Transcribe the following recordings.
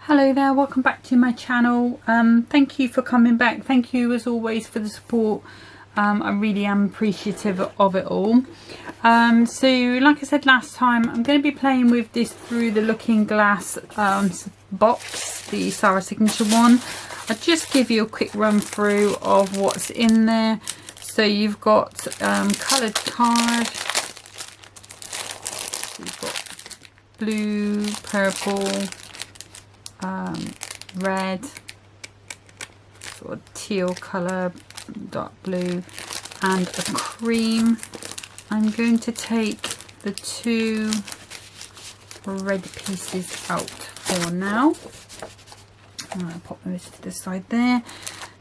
Hello there, welcome back to my channel. Thank you for coming back. Thank you as always for the support. I really am appreciative of it all. So like I said last time, I'm going to be playing with this Through the Looking Glass box, the Sara Signature one. I'll just give you a quick run through of what's in there. So you've got coloured card, you've got blue, purple, red, sort of teal colour, dark blue, and a cream. I'm going to take the two red pieces out for now. I'm going to pop those to the side there.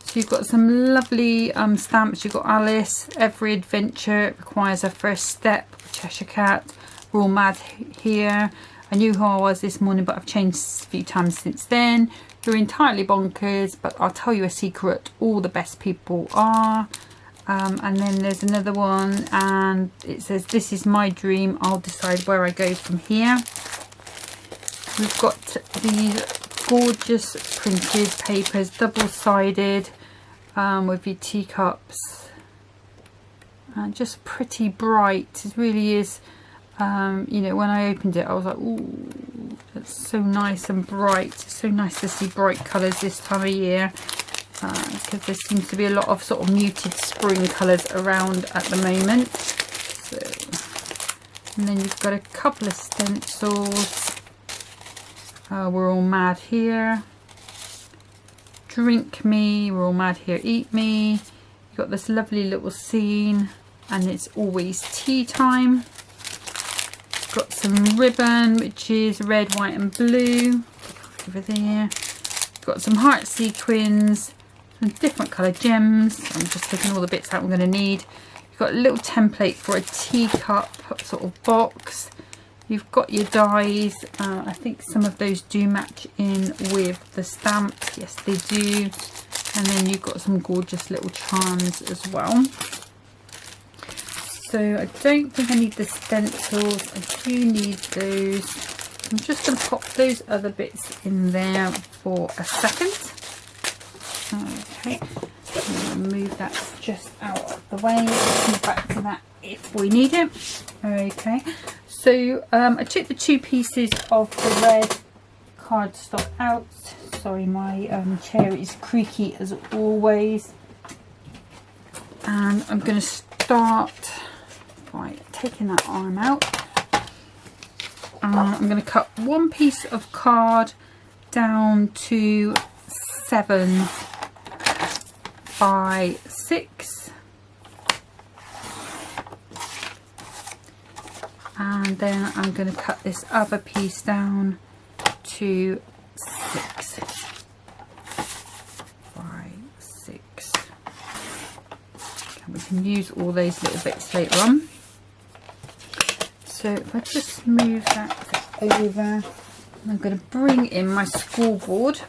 So you've got some lovely stamps. You've got Alice, Every Adventure Requires a First Step, Cheshire Cat, We're All Mad Here, I Knew Who I Was This Morning But I've changed a few times since then, You're Entirely Bonkers, But I'll Tell You a Secret, All the Best People Are. And then there's another one and it says, This Is My Dream, I'll Decide Where I Go From Here. We've got these gorgeous printed papers, double-sided, with your teacups, just pretty bright. It really is. You know, when I opened it I was like, ooh, that's so nice and bright. It's so nice to see bright colours this time of year, because there seems to be a lot of sort of muted spring colours around at the moment. So, and then you've got a couple of stencils. We're All Mad Here, Drink Me, We're All Mad Here, Eat Me. You've got this lovely little scene, and it's always tea time. Got some ribbon, which is red, white and blue over there. Got some heart sequins, some different colour gems. I'm just taking all the bits out I'm going to need. You've got a little template for a teacup sort of box. You've got your dies. I think some of those do match in with the stamp. Yes, they do. And then you've got some gorgeous little charms as well. So I don't think I need the stencils. I do need those. I'm just going to pop those other bits in there for a second. Okay, I'm going to move that just out of the way. We'll come back to that if we need it. Okay, so I took the two pieces of the red cardstock out. Sorry, my chair is creaky as always. And I'm going to start by taking that arm out. I'm going to cut one piece of card down to 7 by 6, and then I'm going to cut this other piece down to 6 by 6. And we can use all those little bits later on. So if I just move that over, I'm going to bring in my scoreboard,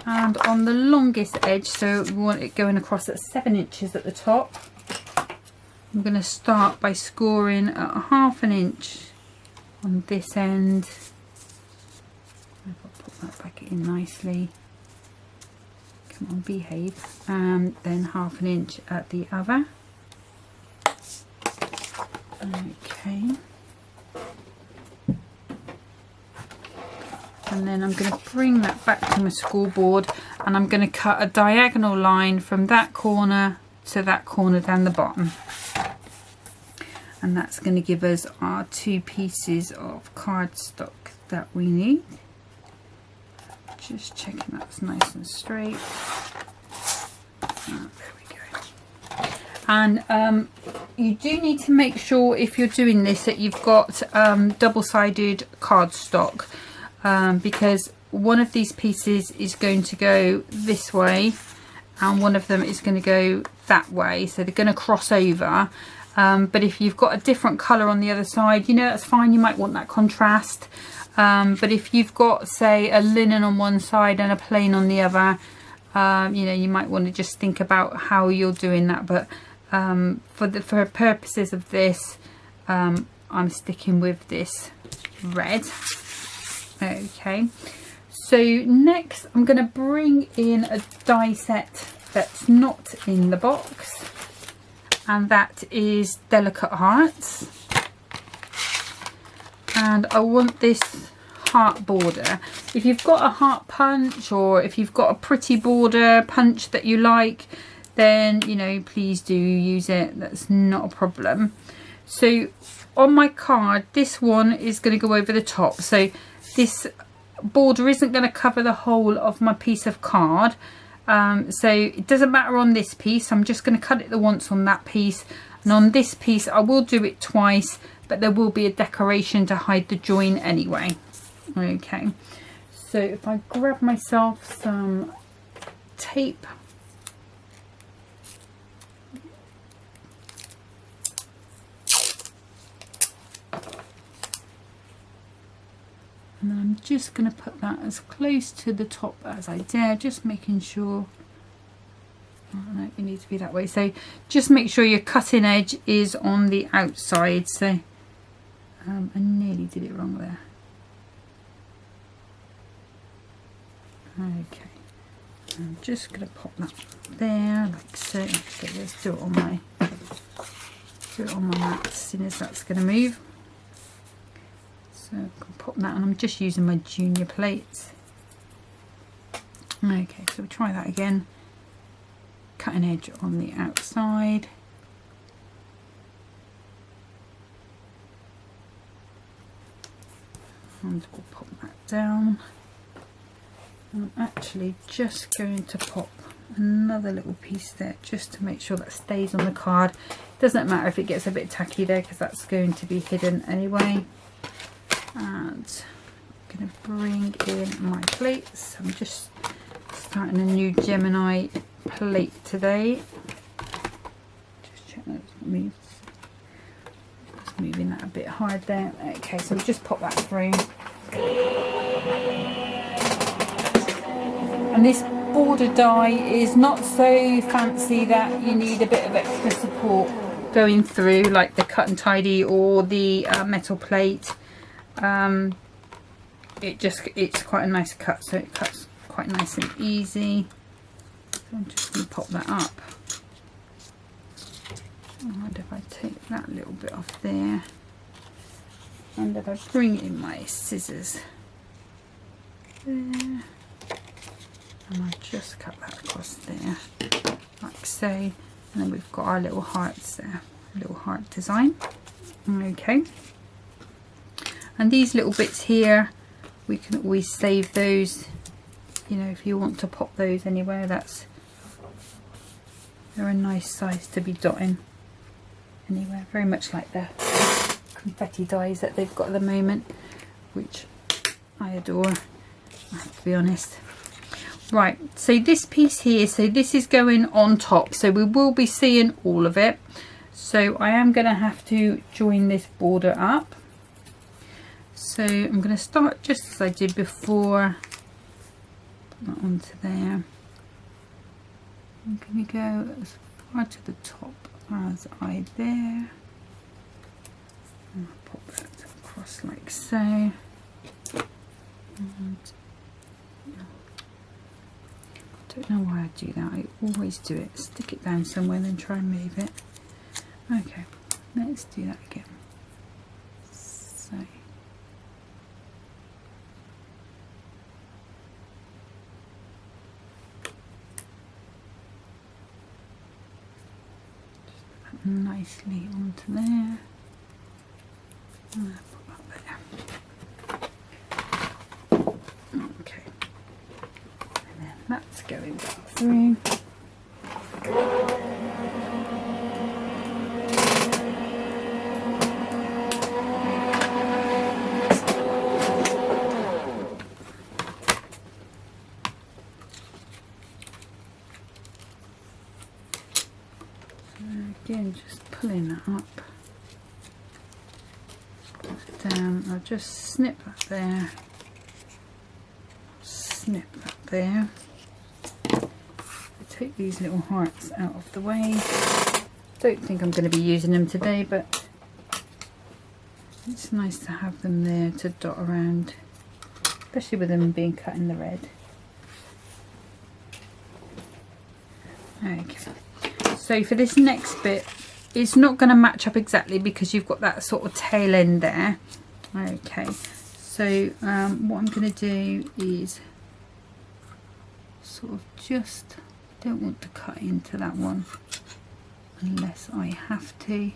and on the longest edge, so we want it going across at 7 inches at the top, I'm going to start by scoring at 1/2 inch on this end. I'll put that back in nicely. Come on, behave. And then 1/2 inch at the other. Okay, and then I'm going to bring that back to my scoreboard, and I'm going to cut a diagonal line from that corner to that corner down the bottom, and that's going to give us our 2 pieces of cardstock that we need. Just checking that's nice and straight. There we go. And you do need to make sure, if you're doing this, that you've got double-sided cardstock, because one of these pieces is going to go this way and one of them is going to go that way, so they're going to cross over. But if you've got a different colour on the other side, you know, that's fine. You might want that contrast. But if you've got, say, a linen on one side and a plain on the other, you know, you might want to just think about how you're doing that. But for purposes of this, I'm sticking with this red. Okay, so next I'm going to bring in a die set that's not in the box, and that is Delicate Hearts, and I want this heart border. If you've got a heart punch, or if you've got a pretty border punch that you like, then you know, please do use it. That's not a problem. So on my card, this one is going to go over the top, so this border isn't going to cover the whole of my piece of card. So it doesn't matter on this piece. I'm just going to cut it the once on that piece, and on this piece I will do it twice, but there will be a decoration to hide the join anyway. Okay, so if I grab myself some tape, and then I'm just going to put that as close to the top as I dare, just making sure, oh no, it needs to be that way, so just make sure your cutting edge is on the outside. So I nearly did it wrong there. Okay, I'm just going to pop that there like so. So let's do it on my mat as soon as that's going to move. So I can pop that, and I'm just using my junior plates. Okay, so we'll try that again. Cutting edge on the outside. And we'll pop that down. I'm actually just going to pop another little piece there just to make sure that stays on the card. It doesn't matter if it gets a bit tacky there, because that's going to be hidden anyway. And I'm going to bring in my plates. I'm just starting a new Gemini plate today. Just check that it's moved. Just moving that a bit hard there. Okay, so we'll just pop that through. And this border die is not so fancy that you need a bit of extra support going through, like the cut and tidy or the metal plate. It's quite a nice cut, so it cuts quite nice and easy. So I'm just going to pop that up. And if I take that little bit off there, and if I bring in my scissors there, and I'll just cut that across there like so, and then we've got our little hearts there, a little heart design. Okay, and these little bits here, we can always save those, you know, if you want to pop those anywhere. They're a nice size to be dotting anywhere, very much like the confetti dies that they've got at the moment, which I adore, I have to be honest. Right, so this piece here, so this is going on top, so we will be seeing all of it. So I am going to have to join this border up. So I'm going to start just as I did before, put that onto there. I'm going to go as far to the top as I dare. And I'll pop that across like so. And I don't know why I do that. I always do it. Stick it down somewhere, then try and move it. Okay, let's do that again. So. Nicely onto there, and put that there. Okay, and then that's going back through. Again, just pulling that up, put it down. I'll just snip that there, snip that there. Take these little hearts out of the way. Don't think I'm going to be using them today, but it's nice to have them there to dot around especially with them being cut in the red. Okay, so for this next bit, it's not going to match up exactly because you've got that sort of tail end there. Okay, so what I'm going to do is sort of just, don't want to cut into that one unless I have to.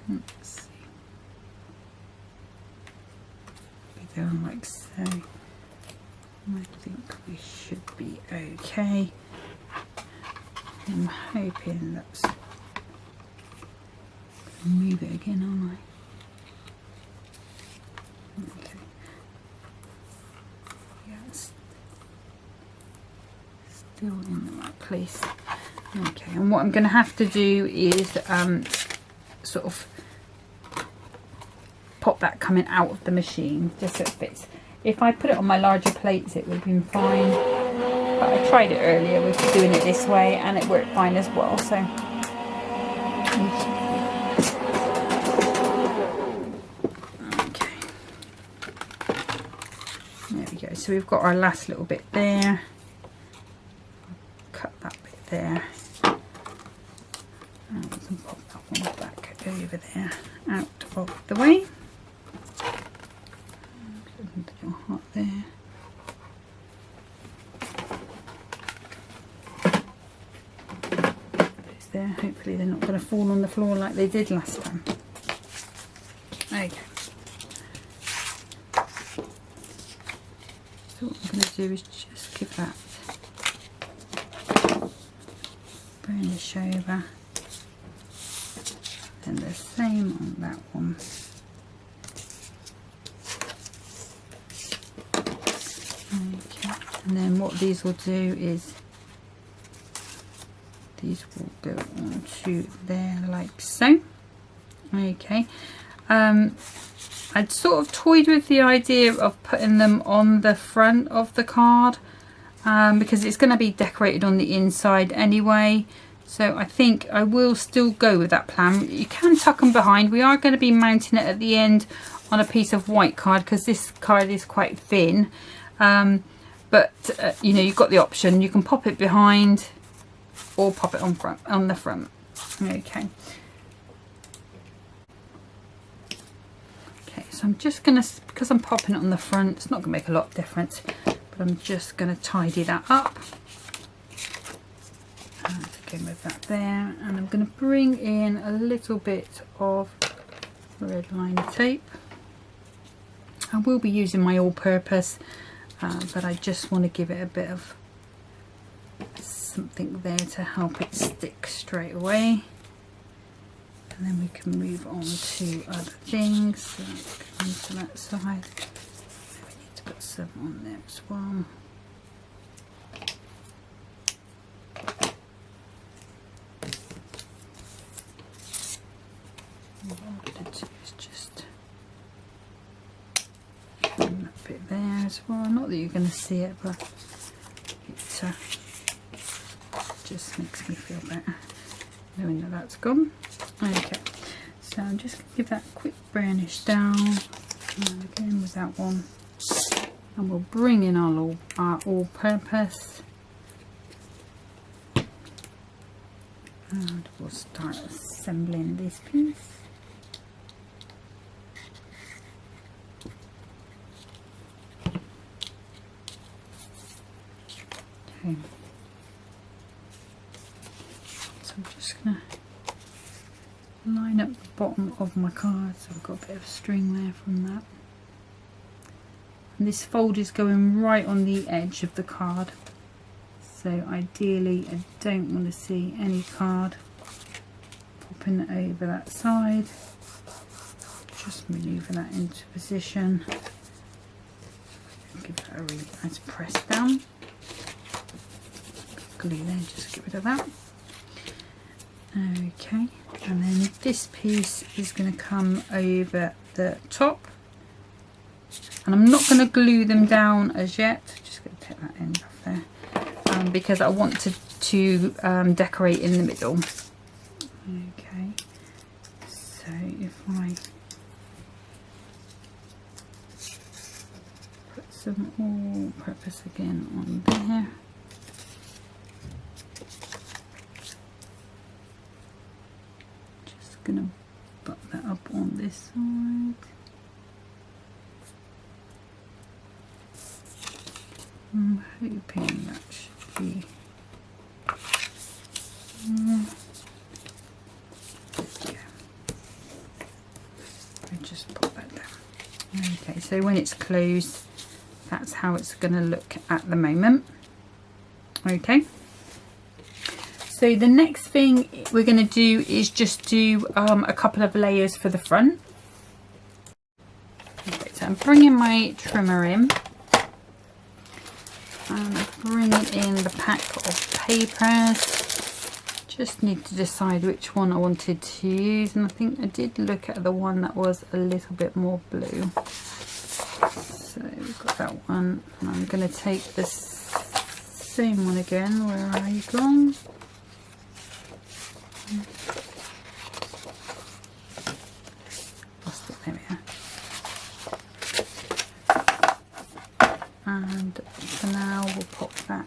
Let's see. Be going like so. I think we should be okay. I'm hoping that's, move it again, aren't I? Okay. Yes. Still in the right place. Okay, and what I'm going to have to do is sort of pop that coming out of the machine just so it fits. If I put it on my larger plates it would have been fine, but I tried it earlier with doing it this way and it worked fine as well. So okay, there we go. So we've got our last little bit there. Cut that bit there and we can pop that one back over there out of the way. Your heart there. Those there. Hopefully they're not going to fall on the floor like they did last time. Okay. So what I'm going to do is just give that burnish over, and the same on that one. And then what these will do is these will go onto there like so. Okay, I'd sort of toyed with the idea of putting them on the front of the card because it's going to be decorated on the inside anyway, so I think I will still go with that plan. You can tuck them behind. We are going to be mounting it at the end on a piece of white card because this card is quite thin. But you know, you've got the option, you can pop it behind or pop it on the front. Okay, so I'm just gonna, because I'm popping it on the front, it's not gonna make a lot of difference, but I'm just gonna tidy that up and go with that there, and I'm gonna bring in a little bit of red liner tape. I will be using my all-purpose, but I just want to give it a bit of something there to help it stick straight away, and then we can move on to other things. So let's go into that side. We need to put some on there as well. What I'm going to do is just bring that bit there as well. Not that you're going to see it, but it just makes me feel better knowing that that's gone. Okay, so I'm just going to give that a quick burnish down, and again with that one, and we'll bring in our all-purpose, and we'll start assembling this piece. Okay. So I'm just going to line up the bottom of my card, so I've got a bit of string there from that. And this fold is going right on the edge of the card, so ideally I don't want to see any card popping over that side. Just manoeuvre that into position. Give that a really nice press down. Glue there, just get rid of that. Okay, and then this piece is going to come over the top, and I'm not going to glue them down as yet. Just going to take that end off there because I want to decorate in the middle. Okay, so if I put some all-purpose again on there. Just gonna put that up on this side. I'm hoping that should be just put that down. Okay, so when it's closed, that's how it's going to look at the moment. Okay, so the next thing we're going to do is just do a couple of layers for the front. Okay, so I'm bringing my trimmer in and I'm bringing in the pack of papers. Just need to decide which one I wanted to use, and I think I did look at the one that was a little bit more blue. So we've got that one, and I'm going to take this same one again. Where are you gone? Lost it, there we are. And for now we'll pop that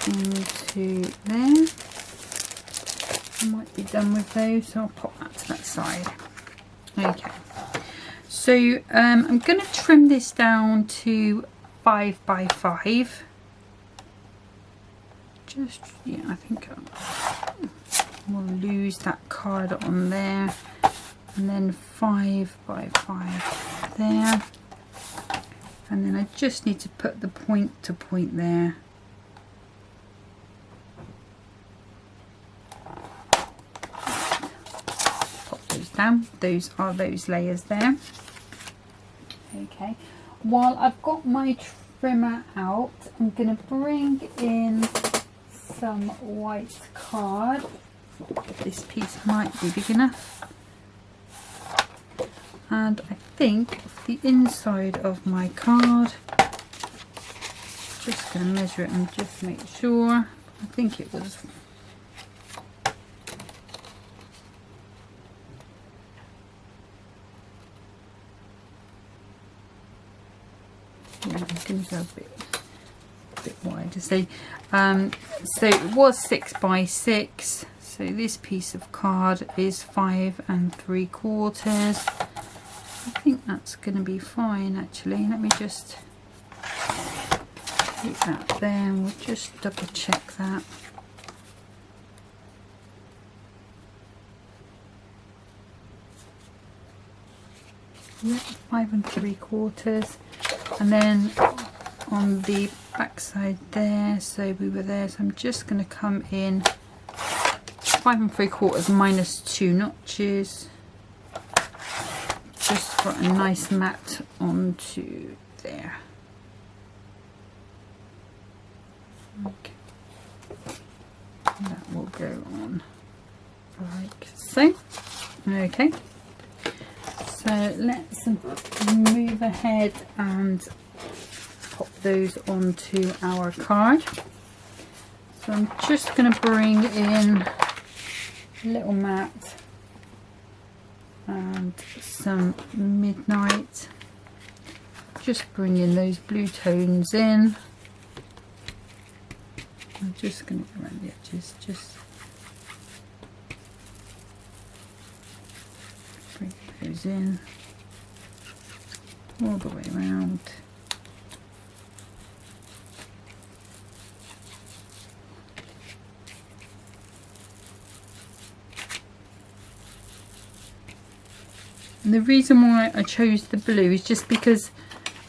into there. I might be done with those, so I'll pop that to that side. Okay, so I'm going to trim this down to 5 by 5. Just, yeah, I think we'll lose that card on there, and then 5 by 5 there, and then I just need to put the point to point there. Down. Those are those layers there. Okay, while I've got my trimmer out, I'm going to bring in some white card. This piece might be big enough, and I think the inside of my card, just going to measure it and just make sure. I think it was I'm going to go a bit wider. So it was 6 by 6. So this piece of card is 5 3/4. I think that's going to be fine actually. Let me just put that there and we'll just double check that. Yeah, 5 3/4. And then on the back side there, so we were there, so I'm just going to come in 5 3/4 minus 2 notches, just for a nice mat onto there. Okay, that will go on like so. Okay, so let's move ahead and pop those onto our card. So I'm just going to bring in a little mat and some midnight. Just bring in those blue tones in. I'm just going to go around the edges, just bring those in all the way around. And the reason why I chose the blue is just because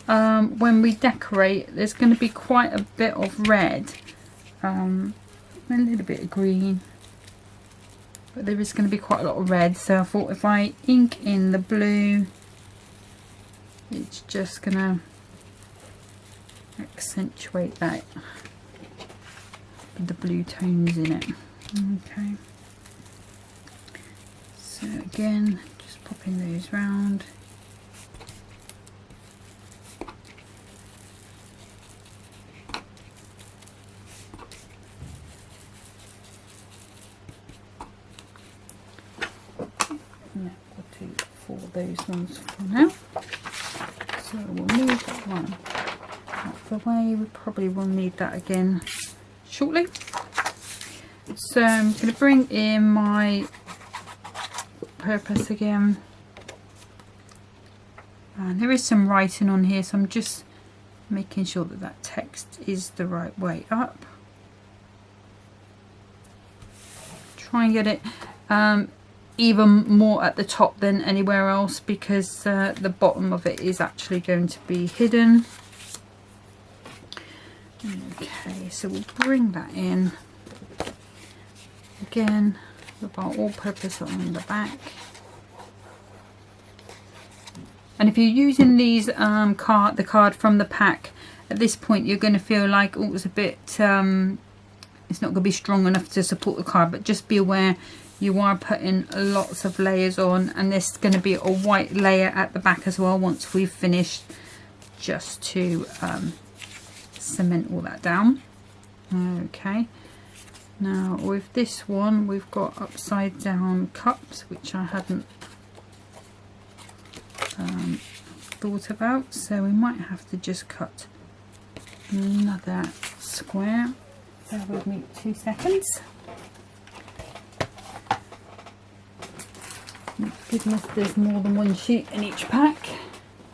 when we decorate, there's going to be quite a bit of red, a little bit of green, but there is going to be quite a lot of red. So I thought if I ink in the blue, it's just going to accentuate that with the blue tones in it. Okay, so again, just popping those round. those ones for now. So we'll move that one out of the way. We probably will need that again shortly. So I'm going to bring in my purpose again. And there is some writing on here, so I'm just making sure that that text is the right way up. Try and get it even more at the top than anywhere else, because the bottom of it is actually going to be hidden. Okay, so we'll bring that in again with our all-purpose on the back. And if you're using these the card from the pack, at this point you're going to feel like, oh, it's a bit it's not going to be strong enough to support the card, but just be aware you are putting lots of layers on, and there's going to be a white layer at the back as well once we've finished, just to cement all that down. Okay, now with this one we've got upside down cups, which I hadn't thought about, so we might have to just cut another square. Bear with me 2 seconds. Thank goodness there's more than one sheet in each pack.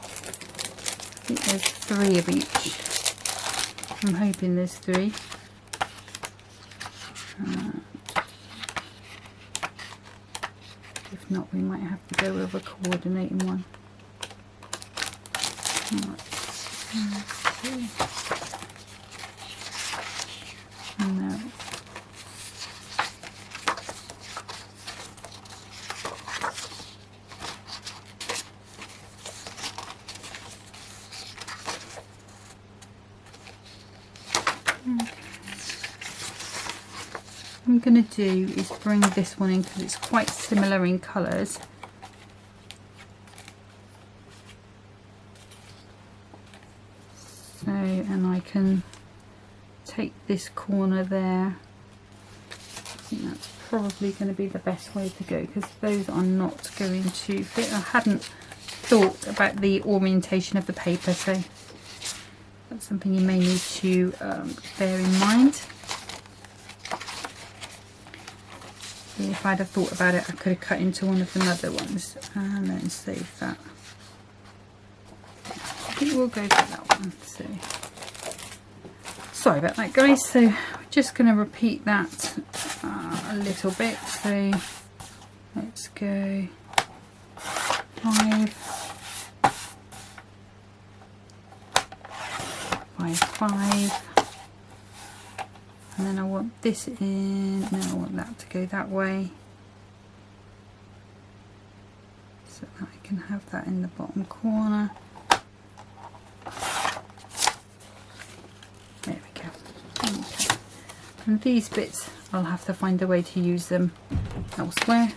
I think there's 3 of each. I'm hoping there's 3. If not, we might have to go with a coordinating one. Right. No. What I'm going to do is bring this one in because it's quite similar in colours. So, and I can take this corner there. I think that's probably going to be the best way to go, because those are not going to fit. I hadn't thought about the orientation of the paper, so that's something you may need to bear in mind. If I'd have thought about it, I could have cut into one of the other ones and then saved that. I think we'll go for that one. So sorry about that, guys. So we're just going to repeat that a little bit. So let's go 5, 5, 5. And then I want this in, no, I want that to go that way, so that I can have that in the bottom corner. There we go. Okay. And these bits, I'll have to find a way to use them elsewhere.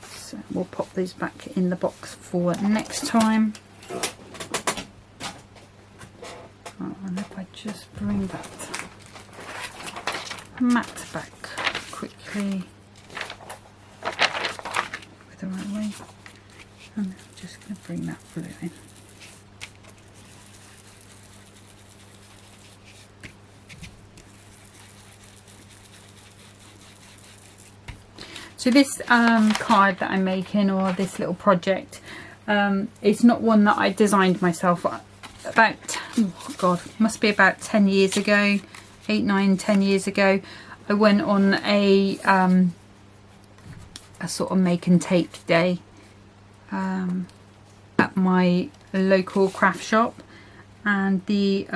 So we'll pop these back in the box for next time. Oh, and if I just bring that mat back quickly with the right way, and I'm just going to bring that blue in. So this card that I'm making, or this little project, it's not one that I designed myself. About, oh God, must be about 10 years ago, 8, 9, 10 years ago, I went on a sort of make and take day at my local craft shop, and the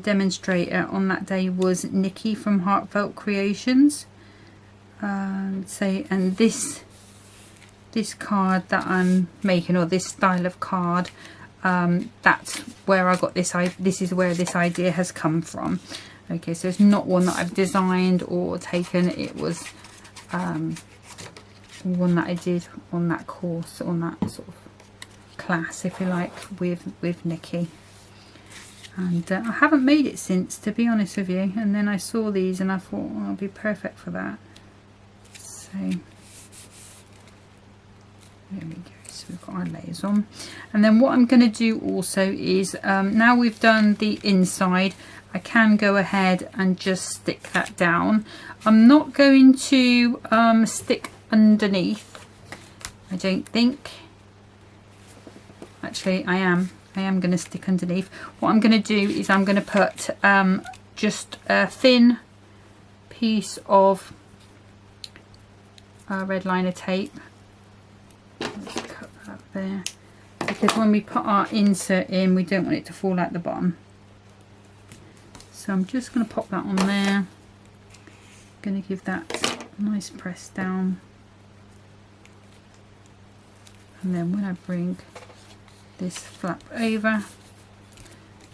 demonstrator on that day was Nikki from Heartfelt Creations. And this card that I'm making, or this style of card, that's where I got this. This is where this idea has come from. Okay, so it's not one that I've designed or taken. It was one that I did on that course, on that sort of class, if you like, with Nikki. And I haven't made it since, to be honest with you. And then I saw these and I thought, oh, I'll be perfect for that. So there we 5 layers on. And then what I'm going to do also is, now we've done the inside, I can go ahead and just stick that down. I'm not going to stick underneath, I don't think. Actually, I am going to stick underneath. What I'm going to do is I'm going to put just a thin piece of red liner tape. Let's cut that there, because when we put our insert in, we don't want it to fall out the bottom. So I'm just going to pop that on there. Going to give that a nice press down, and then when I bring this flap over,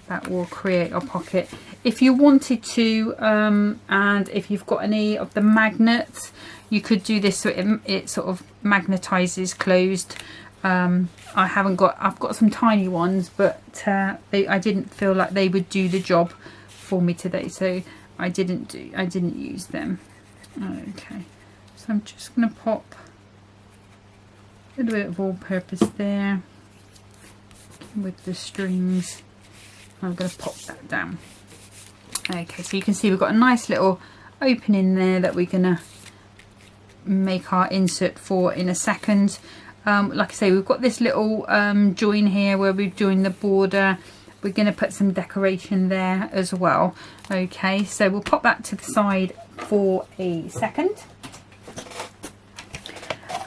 that will create a pocket. If you wanted to, and if you've got any of the magnets, you could do this so it sort of magnetizes closed. I've got some tiny ones, but I didn't feel like they would do the job for me today, so I didn't use them. Okay, so I'm just going to pop a little bit of all-purpose there with the strings. I'm going to pop that down. Okay, so you can see we've got a nice little opening there that we're going to make our insert for in a second. Like I say, we've got this little join here where we've joined the border. We're going to put some decoration there as well. Okay, so we'll pop that to the side for a second,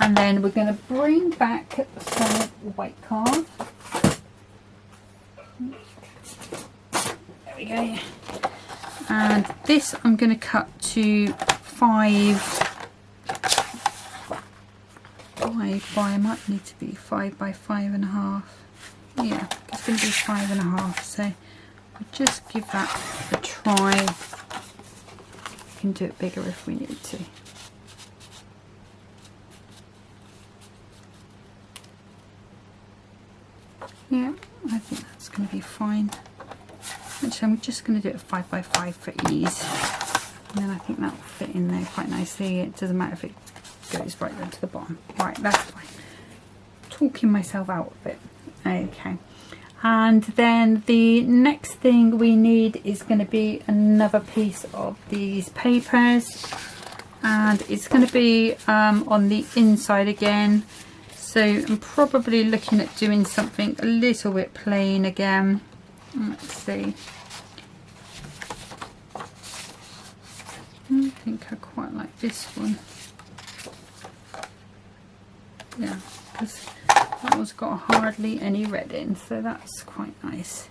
and then we're going to bring back some white card. There we go. And this I'm going to cut to 5 by, it might need to be 5 by 5.5. Yeah, it's going to be 5.5. So we'll just give that a try. We can do it bigger if we need to. Yeah, I think that's going to be fine. Actually, I'm just going to do it 5 by 5 for ease, and then I think that will fit in there quite nicely. It doesn't matter if it goes right down to the bottom. Right, that's fine. Talking myself out of it. Okay, and then the next thing we need is going to be another piece of these papers, and it's going to be on the inside again. So I'm probably looking at doing something a little bit plain again. Let's see. I think I quite like this one. Yeah, because that one's got hardly any red in, so that's quite nice.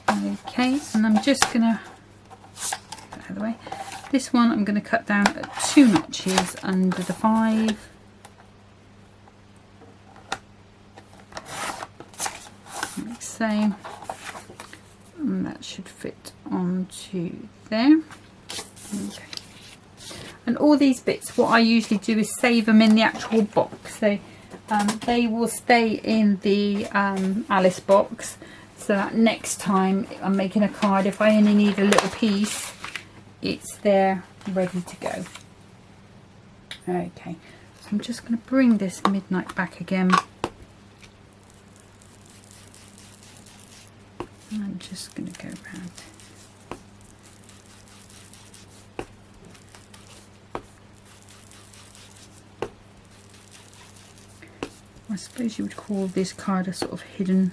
Okay, and I'm just gonna get out of the way. This one I'm going to cut down at 2 notches under the 5. Like so. And that should fit onto there. Okay. And all these bits, what I usually do is save them in the actual box, so they will stay in the Alice box, so that next time I'm making a card, if I only need a little piece, it's there ready to go. Okay, so I'm just going to bring this midnight back again. I'm just going to go around. I suppose you would call this card a sort of hidden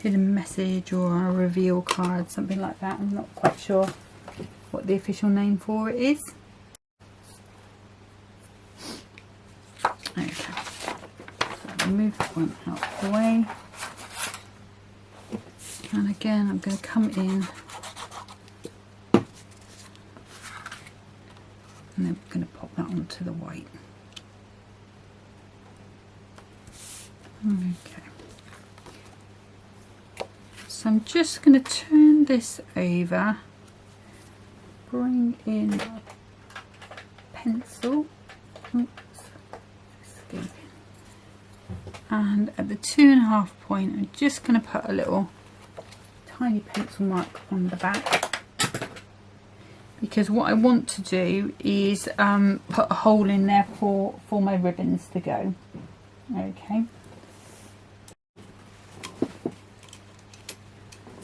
message or a reveal card, something like that. I'm not quite sure what the official name for it is. Okay, so I'll move that one out of the way. And again, I'm going to come in, and then we're going to pop that onto the white. Okay. So I'm just going to turn this over, bring in a pencil. Oops. And at the 2.5 point, I'm just going to put a little tiny pencil mark on the back, because what I want to do is put a hole in there for my ribbons to go. Okay,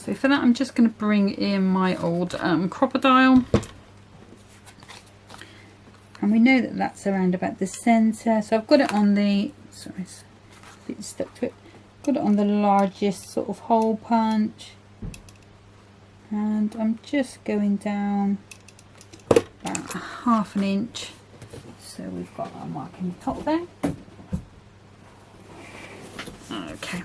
So for that I'm just going to bring in my old crocodile, and we know that that's around about the centre, so I've got it on the, sorry, it's a bit stuck to it, got it on the largest sort of hole punch, and I'm just going down about 1/2 inch, so we've got our mark in the top there. Okay.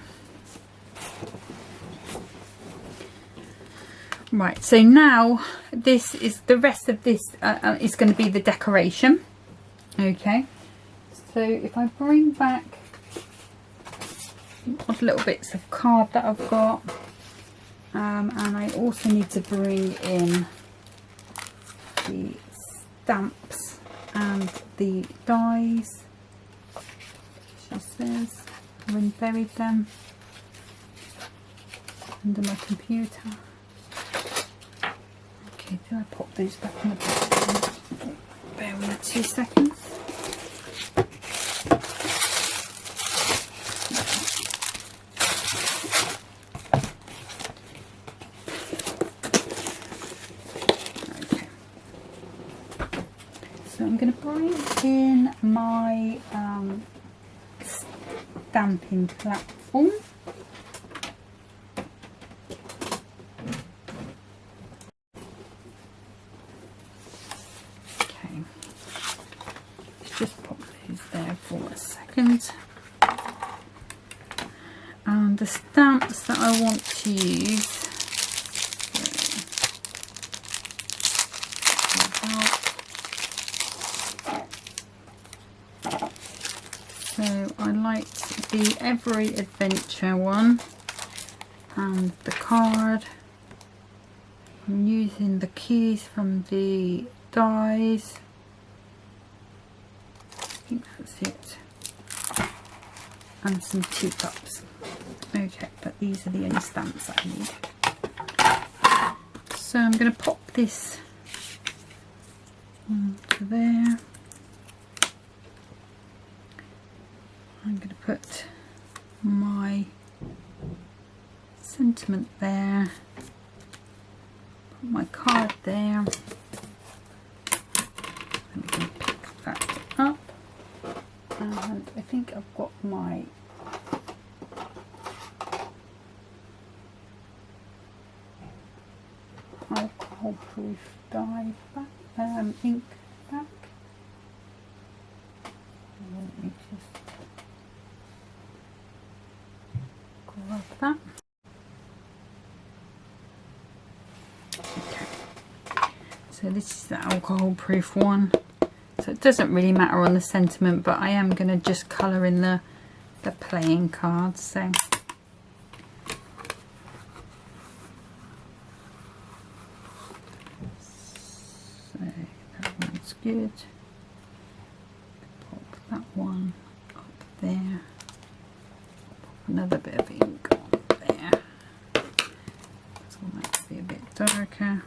Right, so now this is the rest of this is going to be the decoration. Okay, so if I bring back odd little bits of card that I've got, and I also need to bring in the stamps and the dies. She says I've buried them under my computer. Okay, do I pop those back in the box? Bear with me 2 seconds. Okay. So I'm going to bring in my stamping platform. Just pop those there for a second. And the stamps that I want to use, so I liked the Every Adventure one and the card. I'm using the keys from the dies. I think that's it, and some teacups. Okay, but these are the only stamps that I need. So I'm going to pop this onto there. I'm going to put my sentiment there, put my card there, and we can pick that up. And I think I've got my alcohol-proof dye back, ink back. Let me just grab that. Okay. So this is the alcohol-proof one. So it doesn't really matter on the sentiment, but I am going to just colour in the playing cards. So that one's good. Pop that one up there. Pop another bit of ink on there. This one might be a bit darker.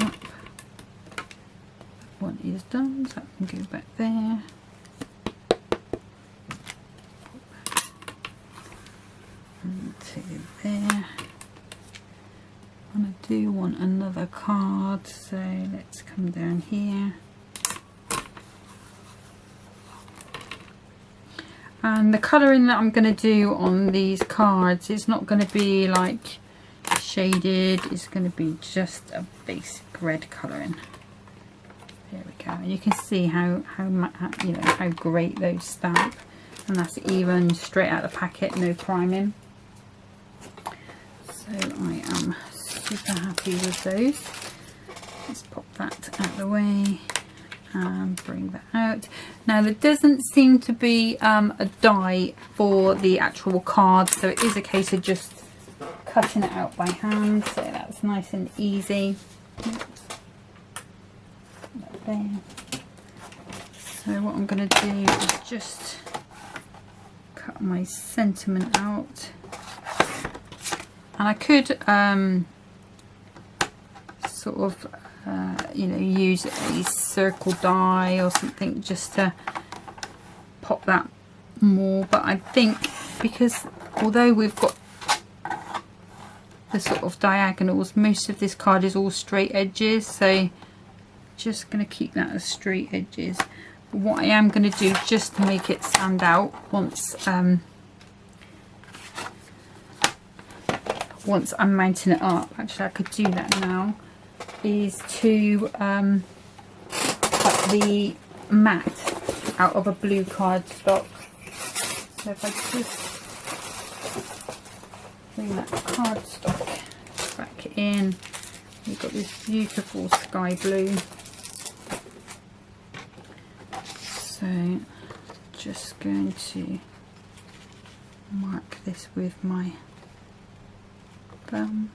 Up. One is done, so I can go back there. To there. And I do want another card, so let's come down here. And the colouring that I'm going to do on these cards is not going to be like shaded, it's going to be just a basic red colouring. There we go. And you can see how great those stamp, and that's even straight out of the packet, no priming. So I am super happy with those. Let's pop that out of the way and bring that out. Now there doesn't seem to be a die for the actual card, so it is a case of just cutting it out by hand, so that's nice and easy. There. So what I'm going to do is just cut my sentiment out, and I could sort of use a circle die or something just to pop that more, but I think because although we've got the sort of diagonals, most of this card is all straight edges, so just going to keep that as straight edges. But what I am going to do, just to make it stand out once I'm mounting it up, actually I could do that now, is to cut the mat out of a blue cardstock. So if I just bring that cardstock back in, we've got this beautiful sky blue. So just going to mark this with my thumb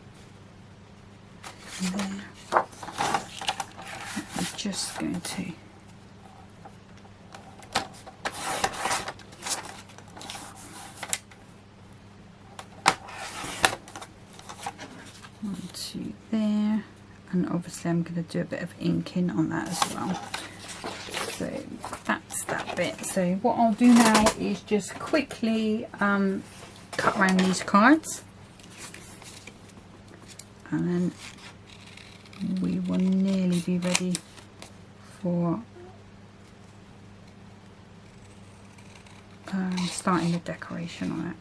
there. I'm just going to onto there, and obviously I'm going to do a bit of inking on that as well. So that's that bit. So what I'll do now is just quickly cut around these cards, and then we will nearly be ready for starting the decoration on it.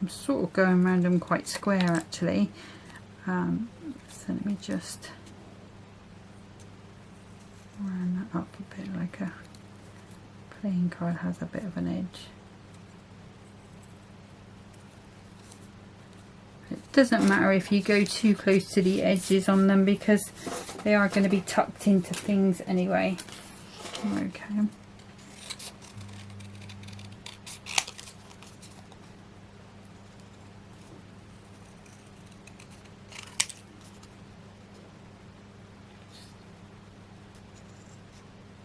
I'm sort of going around them quite square actually. So let me just round that up a bit, like a playing card has a bit of an edge. It doesn't matter if you go too close to the edges on them, because they are going to be tucked into things anyway. Okay.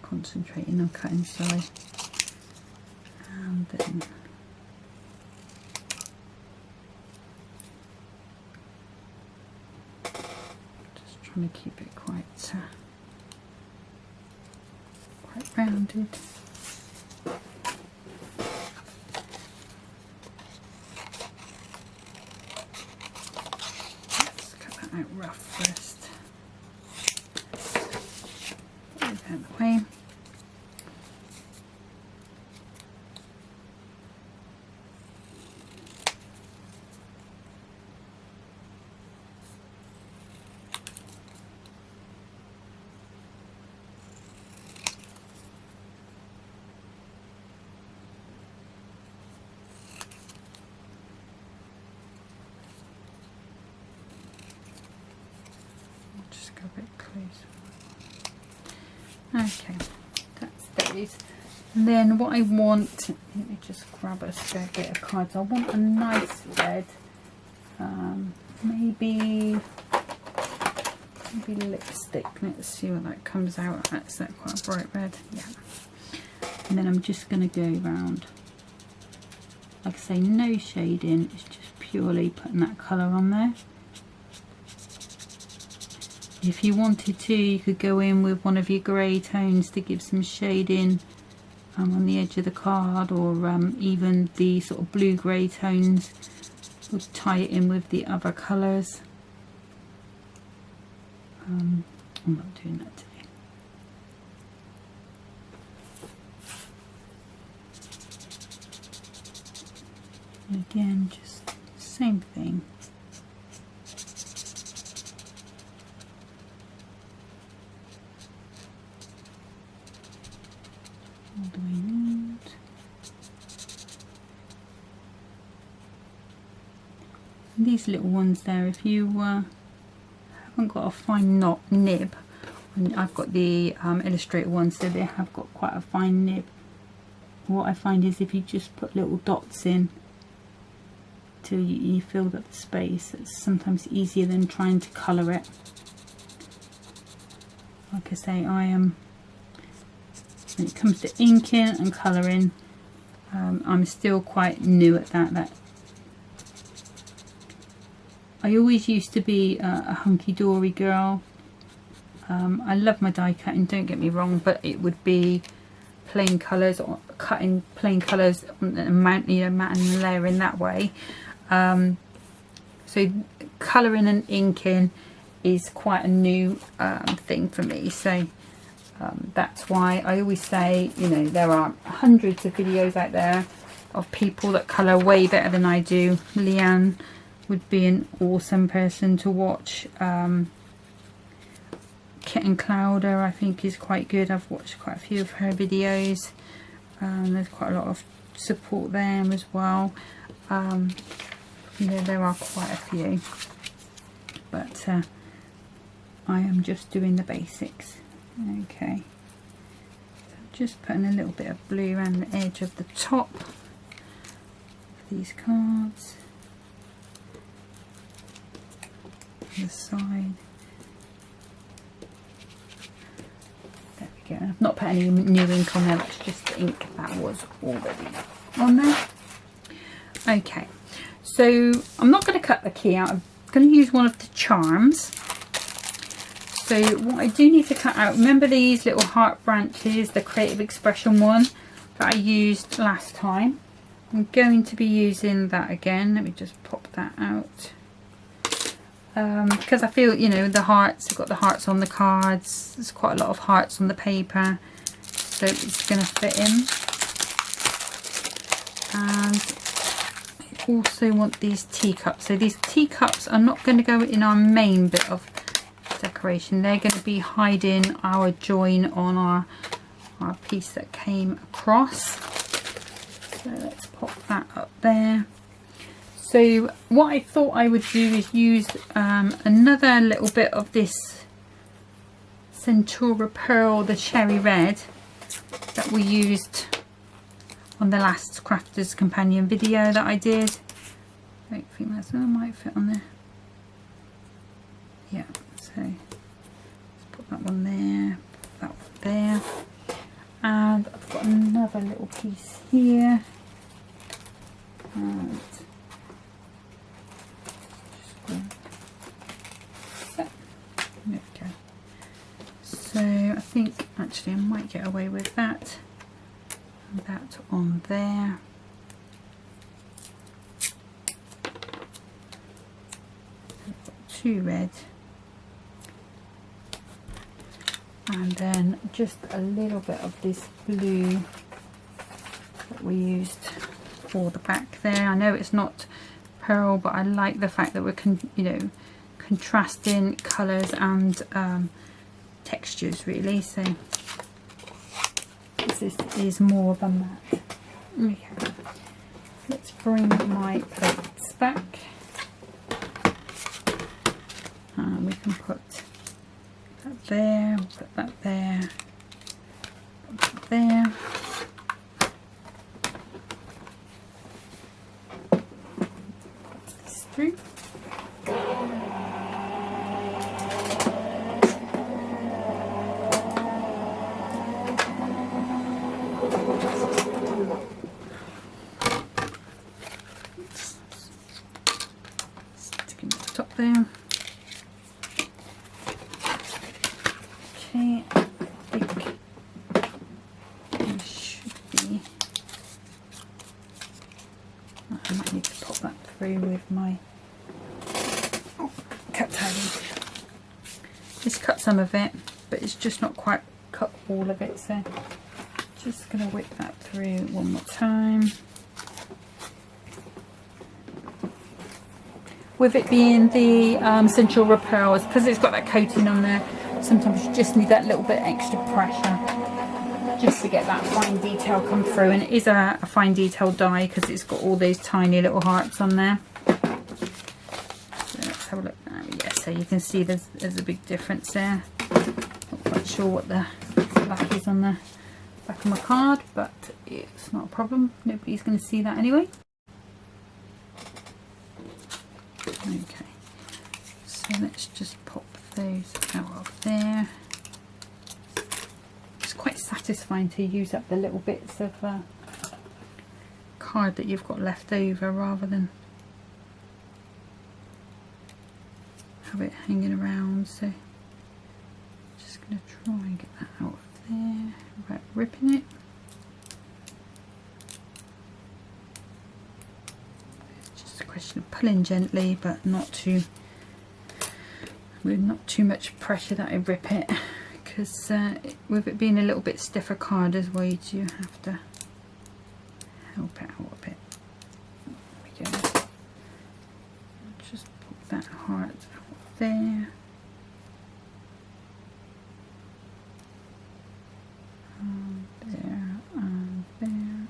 Concentrating on cutting side, and then just trying to keep it quite rounded. Let's cut that out rough first. Put it out the way. A bit closer. Okay, that's those. And then what I want, let me just grab a spare bit of cards. I want a nice red, maybe lipstick. Let's see what that comes out. That's that quite a bright red. Yeah. And then I'm just going to go around, like I say, no shading. It's just purely putting that colour on there. If you wanted to, you could go in with one of your grey tones to give some shading on the edge of the card, or even the sort of blue-grey tones would tie it in with the other colours. I'm not doing that today. And again, just same thing. All the way around. And these little ones there, if you haven't got a fine nib, and I've got the Illustrator ones, so they have got quite a fine nib. What I find is if you just put little dots in till you filled up the space, it's sometimes easier than trying to colour it. Like I say, I am, when it comes to inking and colouring, I'm still quite new at that. I always used to be a hunky-dory girl. I love my die cutting, don't get me wrong, but it would be plain colours, or cutting plain colours and mounting and layering that way. So colouring and inking is quite a new thing for me. So that's why I always say, you know, there are hundreds of videos out there of people that colour way better than I do. Leanne would be an awesome person to watch. Kitten Clouder, I think, is quite good. I've watched quite a few of her videos. There's quite a lot of support there as well. You know, there are quite a few, but I am just doing the basics. Okay, so just putting a little bit of blue around the edge of the top of these cards, on the side. I've not put any new ink on there, that's just the ink that was already on there. Okay, so I'm not going to cut the key out, I'm going to use one of the charms. So what I do need to cut out, remember these little heart branches, the Creative Expression one that I used last time? I'm going to be using that again. Let me just pop that out. Because I feel, you know, the hearts, I've got the hearts on the cards, there's quite a lot of hearts on the paper, so it's going to fit in. And I also want these teacups. So these teacups are not going to go in our main bit of decoration, they're going to be hiding our join on our piece that came across. So let's pop that up there. So what I thought I would do is use another little bit of this Centura Pearl, the cherry red that we used on the last Crafters Companion video that I did. I don't think that might fit on there. Yeah, so let's put that one there, put that one there. And I've got another little piece here. And there we go. So I think actually I might get away with that. And that on there. I've got two red. And then just a little bit of this blue that we used for the back there. I know it's not pearl, but I like the fact that we're contrasting colours and textures really, so this is more than that. Okay, let's bring my plates back and we can put that there, put that there, put that there. Put this through. Sticking to the top there. Okay, I think it should be. I might need to pop that through with my cut tidy. Just cut some of it, but it's just not quite cut all of it, so just going to whip that through one more time. With it being the Centura Pearls, because it's got that coating on there, sometimes you just need that little bit extra pressure just to get that fine detail come through. And it is a fine detail die because it's got all those tiny little hearts on there. So let's have a look now. Yeah, so you can see there's a big difference there. Not quite sure what the black is on the back of my card, but it's not a problem. Nobody's going to see that anyway. Okay, so let's just pop those out of there. It's quite satisfying to use up the little bits of card that you've got left over rather than have it hanging around. So going to try and get that out of there without ripping it. It's just a question of pulling gently, but not too, with not too much pressure that I rip it, because with it being a little bit stiffer card as well, you do have to help it out a bit. There we go. Just put that heart out there. And there, and there,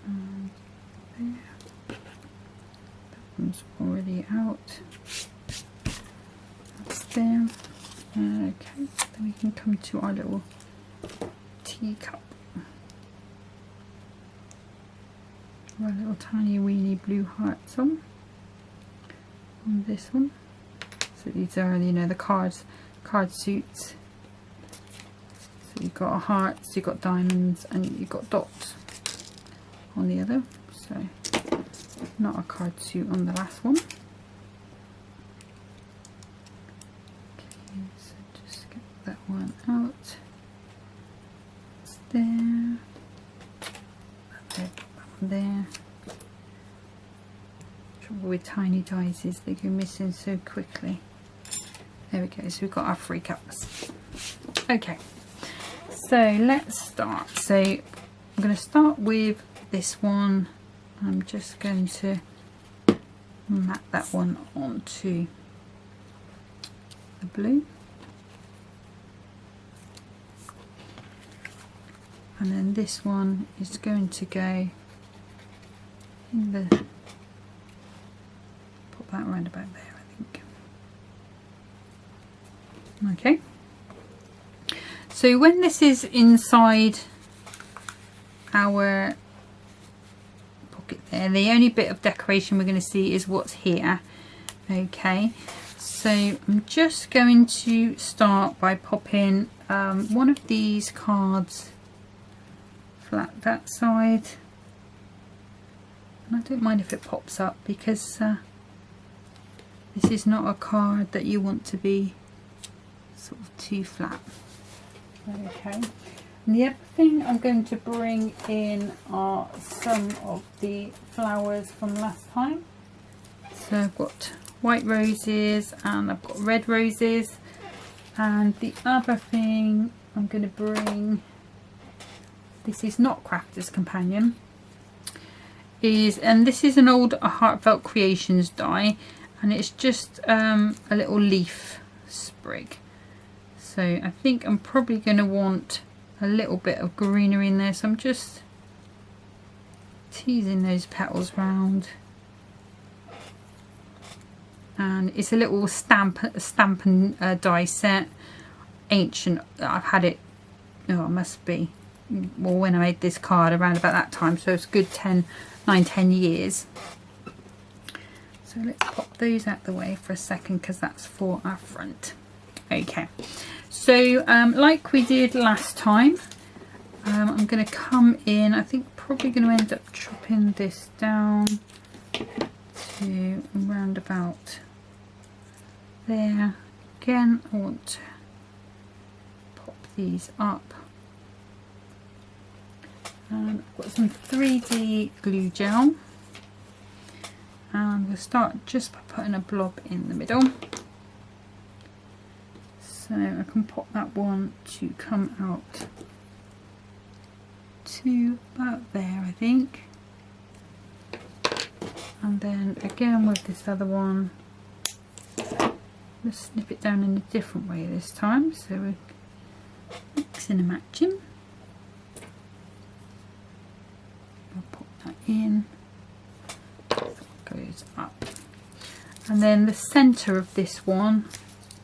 and there. That one's already out. That's there. Okay, then we can come to our little teacup. Our little tiny weeny blue hearts on this one. So these are, you know, the card suits. So you've got hearts, you've got diamonds, and you've got dots on the other. So not a card suit on the last one. Okay, so just get that one out. It's there. That one there. Trouble with tiny dies is they go missing so quickly. There we go. So we've got our 3 cups. Okay. So let's start. So I'm going to start with this one. I'm just going to mat that one onto the blue. And then this one is going to go in the, put that around about there, I think. Okay. So when this is inside our pocket there, the only bit of decoration we're going to see is what's here. Okay, so I'm just going to start by popping one of these cards flat that side. And I don't mind if it pops up, because this is not a card that you want to be sort of too flat. Okay, and the other thing I'm going to bring in are some of the flowers from last time. So I've got white roses and I've got red roses, and the other thing I'm going to bring, this is not Crafter's Companion, and this is an old Heartfelt Creations die, and it's just a little leaf sprig. So I think I'm probably going to want a little bit of greenery in there, so I'm just teasing those petals round. And it's a little stamp and die set, ancient. I've had it, oh, it must be, well, when I made this card around about that time, so it's a good 9-10 years. So let's pop those out the way for a second, because that's for our front. Okay, so like we did last time, I'm going to come in, I think probably going to end up chopping this down to around about there. Again, I want to pop these up. And I've got some 3D glue gel, and we'll start just by putting a blob in the middle. So I can pop that one to come out to about there, I think. And then again with this other one, let's snip it down in a different way this time. So we're mixing and matching. I'll pop that in. Goes up. And then the centre of this one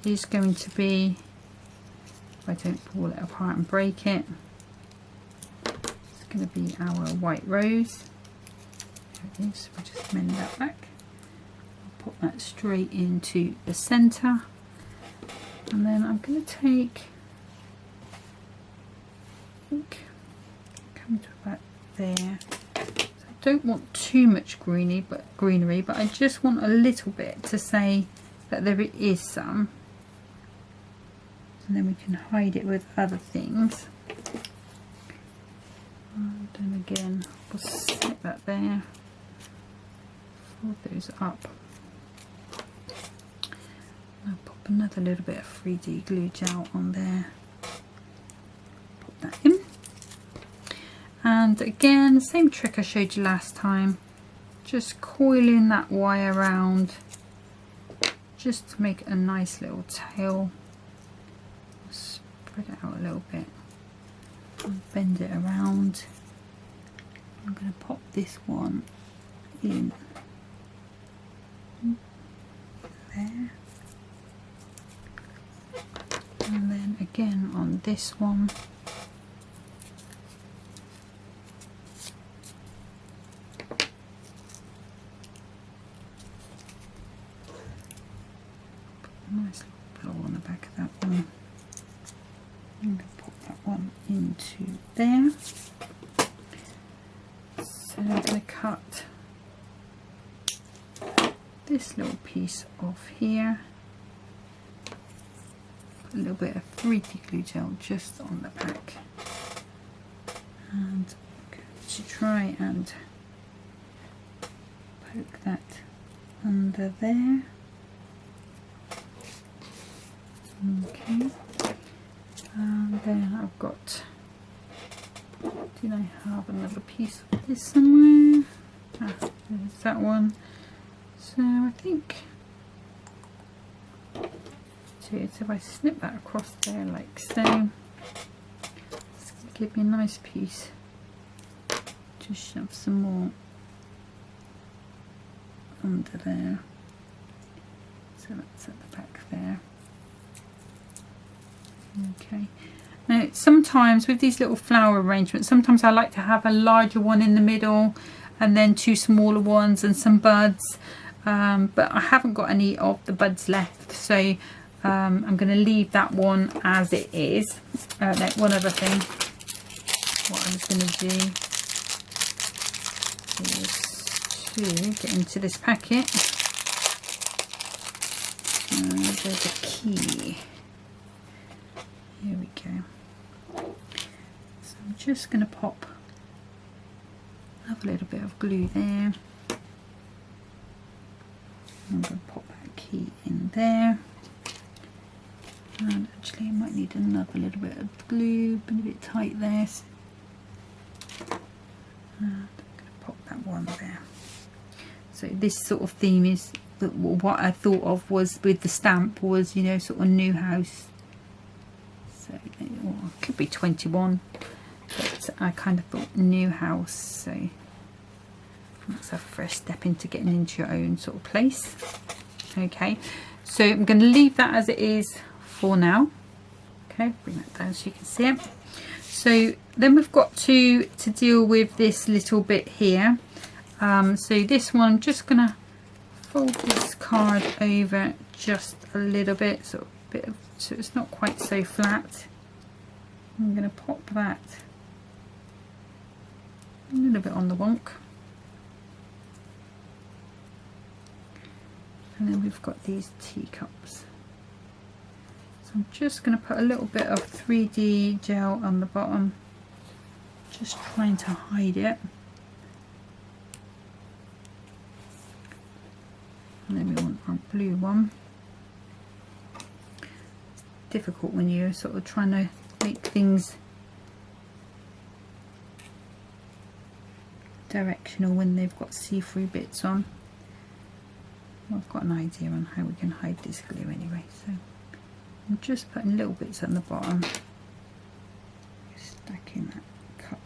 is going to be, if I don't pull it apart and break it, it's going to be our white rose. There it is. We'll just mend that back. I'll put that straight into the centre, and then I'm going to take, I think, come to about there. So I don't want too much greenery, but I just want a little bit to say that there is some. So and then we can hide it with other things. And then again, we'll snip that there, fold those up. I'll pop another little bit of 3D glue gel on there, pop that in. And again, same trick I showed you last time, just coiling that wire around just to make a nice little tail. Spread it out a little bit and bend it around. I'm going to pop this one in there, and then again on this one. Nice little bow on the back of that one. I'm going to pop that one into there. So I'm going to cut this little piece off here. Put a little bit of 3D glue gel just on the back. And I'm going to try and poke that under there. Okay, and then I've got, did I have another piece of this somewhere? Ah, there's that one. So I think, so if I snip that across there like so, it's going to give me a nice piece. Just shove some more under there. So that's at the back there. Okay, now sometimes with these little flower arrangements, sometimes I like to have a larger one in the middle and then two smaller ones and some buds, but I haven't got any of the buds left, so I'm going to leave that one as it is. Like one other thing, what I was going to do is to get into this packet, and there's a key. Here we go. So I'm just going to pop a little bit of glue there. I'm going to pop that key in there. And actually I might need another little bit of glue, been a bit tight there. And I'm going to pop that one there. So this sort of theme is, what I thought of was with the stamp was, you know, sort of new house. Well, it could be 21, but I kind of thought new house, so that's our first step into getting into your own sort of place. Okay, so I'm going to leave that as it is for now. Okay, bring that down so you can see it. So then we've got to deal with this little bit here. So this one, I'm just going to fold this card over just a little bit, so it's not quite so flat. I'm going to pop that a little bit on the wonk, and then we've got these teacups. So I'm just going to put a little bit of 3D gel on the bottom, just trying to hide it. And then we want our blue one. It's difficult when you're sort of trying to make things directional when they've got see-through bits on. Well, I've got an idea on how we can hide this glue anyway, so I'm just putting little bits on the bottom, stacking that cup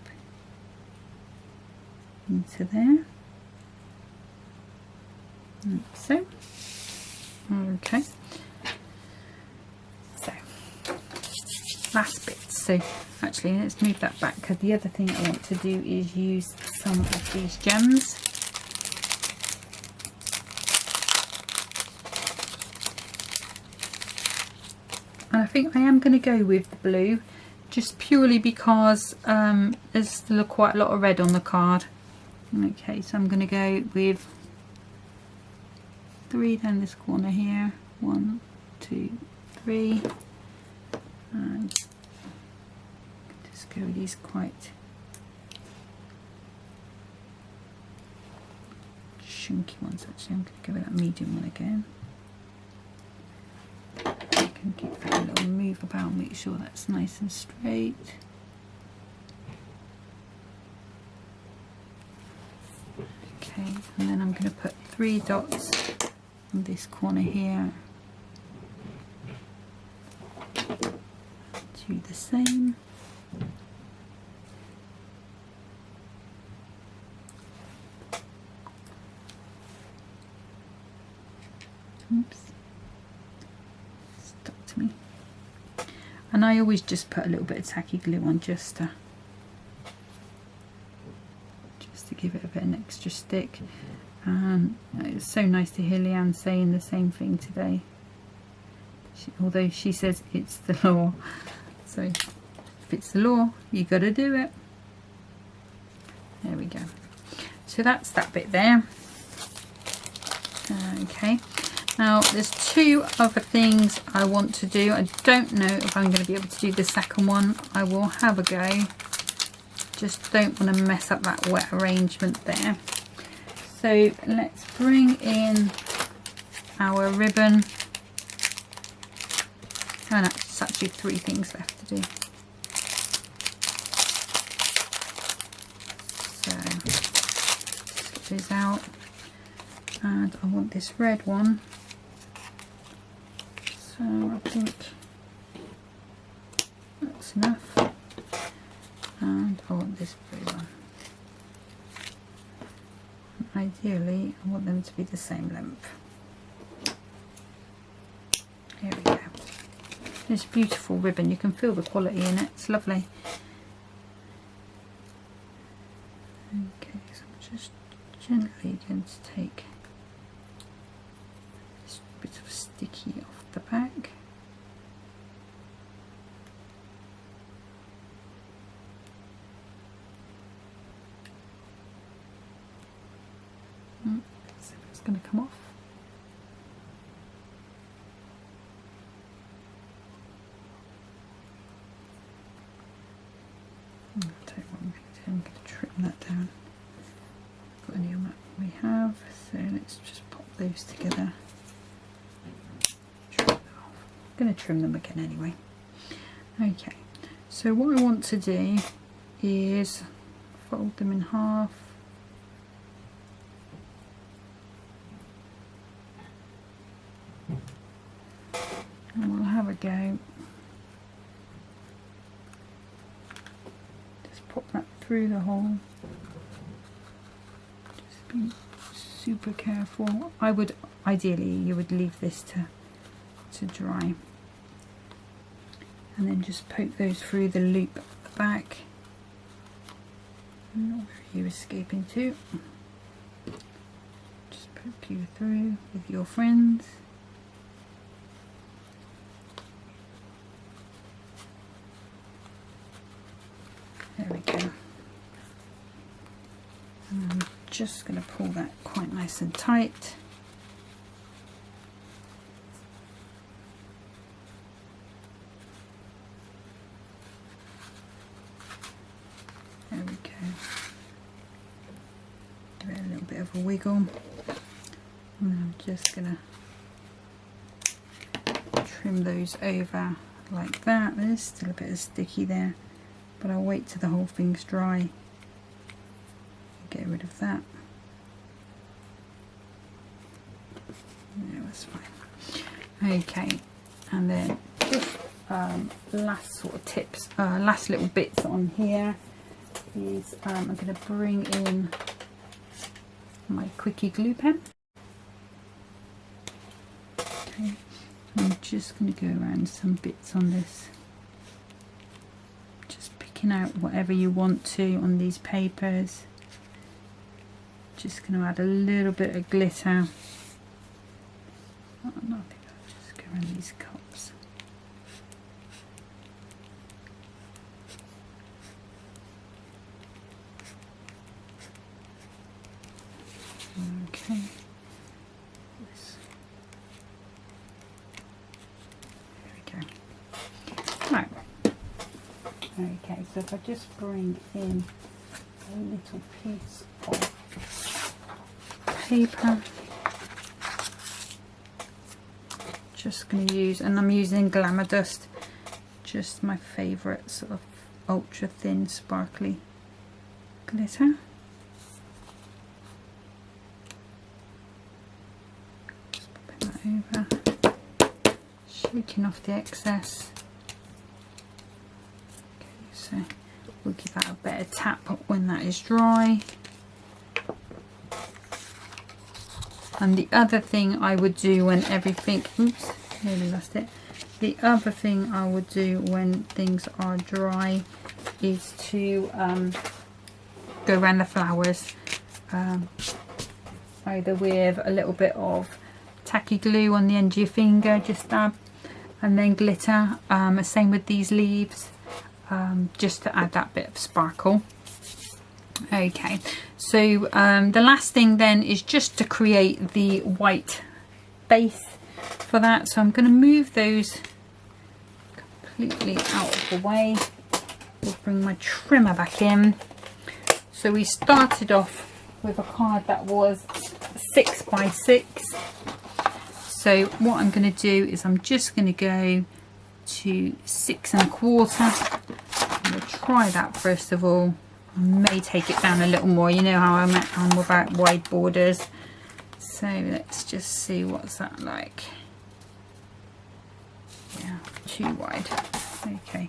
into there, like so. Okay, so last bit. So actually let's move that back, because the other thing I want to do is use some of these gems. And I think I am going to go with the blue, just purely because there's still quite a lot of red on the card. Okay, so I'm going to go with 3 down this corner here. 1, 2, 3. go with these quite chunky ones. Actually, I'm going to go with that medium one again. I can give that a little move about, make sure that's nice and straight. Okay, and then I'm going to put 3 dots on this corner here. Do the same. Oops, stopped me. And I always just put a little bit of tacky glue on just to give it a bit of an extra stick. And it's so nice to hear Leanne saying the same thing today. Although she says it's the law, so if it's the law, you got to do it. There we go. So that's that bit there. Okay, now there's 2 other things I want to do. I don't know if I'm going to be able to do the second one. I will have a go. Just don't want to mess up that wet arrangement there. So let's bring in our ribbon. And it's actually 3 things left to do. So slip these out, and I want this red one. So I think that's enough. And I want this blue one. Ideally, I want them to be the same length. Here we go. This beautiful ribbon, you can feel the quality in it, it's lovely. Okay, so I'm just gently going to take this bit of sticky off the back. So it's going to come off. I'm going to trim that down. Got any on that we have, so let's just pop those together. Trim them off. I'm going to trim them again anyway. Okay, so what I want to do is fold them in half. And we'll have a go. Pop that through the hole. Just be super careful. I would ideally, you would leave this to dry, and then just poke those through the loop at the back. Not where you're escaping to. Just poke you through with your friends. There we go. And I'm just going to pull that quite nice and tight. There we go. Give it a little bit of a wiggle. And then I'm just going to trim those over like that. There's still a bit of sticky there, but I'll wait till the whole thing's dry. Get rid of that. Yeah, that's fine. Okay, and then just last sort of tips, last little bits on here is I'm going to bring in my quickie glue pen. Okay, I'm just going to go around some bits on this. Out whatever you want to on these papers. Just going to add a little bit of glitter. Oh, no, I think I'll just go around these cups. Okay. There we go. Right. Okay, so if I just bring in a little piece of paper, just going to use, and I'm using Glamour Dust, just my favourite sort of ultra thin sparkly glitter. Just popping that over, shaking off the excess. Okay, so we'll give that a better tap when that is dry. And the other thing I would do when everything, oops, nearly lost it. The other thing I would do when things are dry is to go around the flowers, either with a little bit of tacky glue on the end of your finger, just dab, and then glitter. Same with these leaves, just to add that bit of sparkle. Okay, so the last thing then is just to create the white base for that. So I'm going to move those completely out of the way. We'll bring my trimmer back in. So we started off with a card that was 6 by 6. So what I'm going to do is I'm just going to go to 6 1/4. I'm going to try that first of all. I may take it down a little more. You know how I'm about wide borders. So let's just see what's that like. Yeah, too wide. Okay,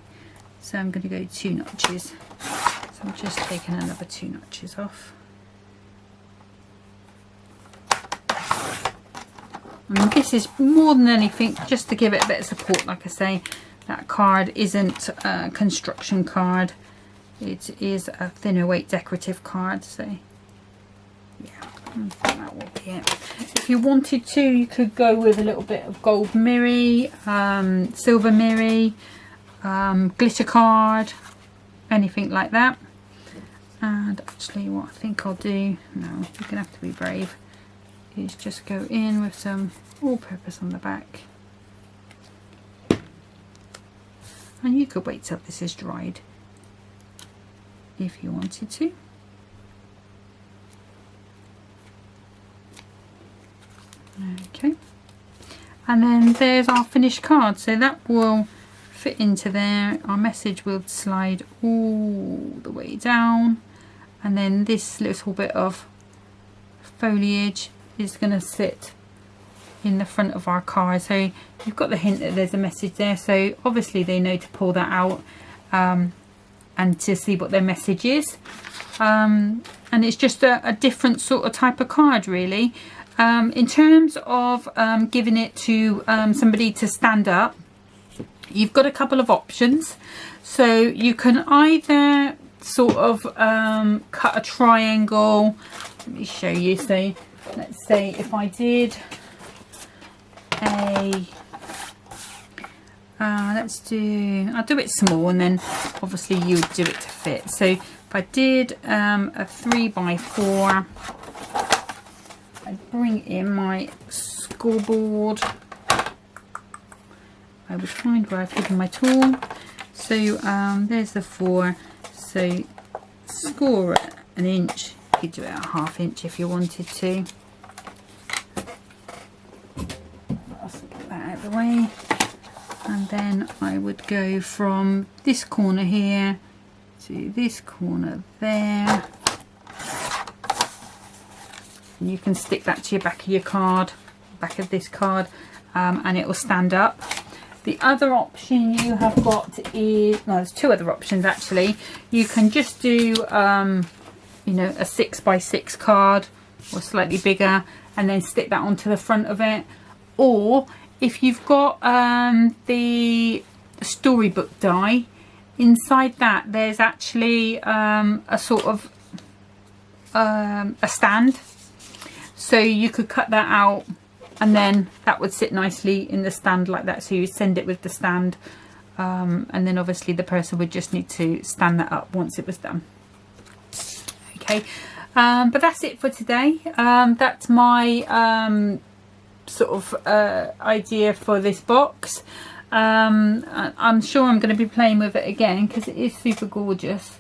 so I'm going to go 2 notches. So I'm just taking another 2 notches off. And this is more than anything just to give it a bit of support. Like I say, that card isn't a construction card. It is a thinner weight decorative card, so yeah, I think that will be it. If you wanted to, you could go with a little bit of gold mirri, silver mirri, glitter card, anything like that. And actually what I think I'll do, no, you're going to have to be brave, is just go in with some all-purpose on the back. And you could wait till this is dried if you wanted to. Okay, and then there's our finished card. So that will fit into there. Our message will slide all the way down, and then this little bit of foliage is going to sit in the front of our card. So you've got the hint that there's a message there, so obviously they know to pull that out and to see what their message is. And it's just a different sort of type of card, really. In terms of giving it to somebody to stand up, you've got a couple of options. So you can either sort of cut a triangle. Let me show you. So let's say if I did a I'll do it small, and then obviously you would do it to fit. So if I did a 3 by 4, I'd bring in my scoreboard. I would find where I've hidden my tool. So there's the 4. So score at 1 inch. You could do it at 1/2 inch if you wanted to. I'll get that out of the way. And then I would go from this corner here to this corner there. And you can stick that to your back of your card, back of this card, and it will stand up. The other option you have got is, no, there's 2 other options actually. You can just do, you know, a 6 by 6 card or slightly bigger, and then stick that onto the front of it. Or if you've got the storybook die, inside that there's actually a sort of a stand. So you could cut that out, and then that would sit nicely in the stand like that. So you send it with the stand, and then obviously the person would just need to stand that up once it was done. Okay, but that's it for today. That's my sort of idea for this box. I'm sure I'm going to be playing with it again because it is super gorgeous.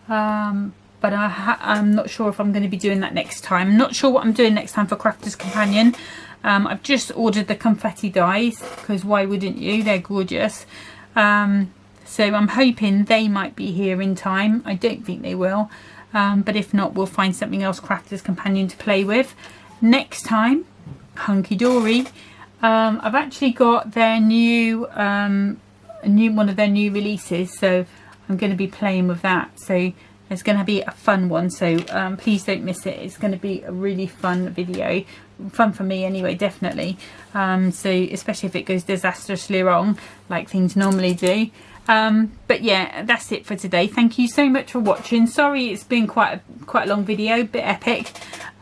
But I'm not sure if I'm going to be doing that next time. I'm not sure what I'm doing next time for Crafter's Companion. I've just ordered the confetti dies because why wouldn't you? They're gorgeous. So I'm hoping they might be here in time. I don't think they will. But if not, we'll find something else Crafter's Companion to play with next time. Hunky dory. I've actually got their new one of their new releases, so I'm going to be playing with that. So it's going to be a fun one, so please don't miss it. It's going to be a really fun video, fun for me anyway, definitely. So especially if it goes disastrously wrong like things normally do. But yeah, that's it for today. Thank you so much for watching. Sorry it's been quite a long video, a bit epic,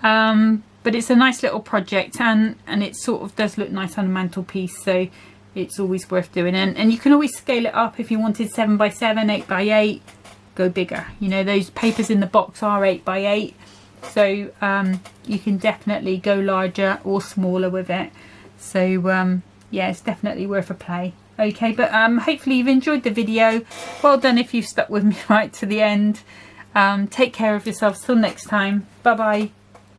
but it's a nice little project, and it sort of does look nice on the mantelpiece, so it's always worth doing. And you can always scale it up if you wanted 7x7, 8x8, go bigger. You know, those papers in the box are 8x8, so you can definitely go larger or smaller with it. So yeah, it's definitely worth a play. Okay, but hopefully you've enjoyed the video. Well done if you've stuck with me right to the end. Take care of yourselves till next time. Bye bye.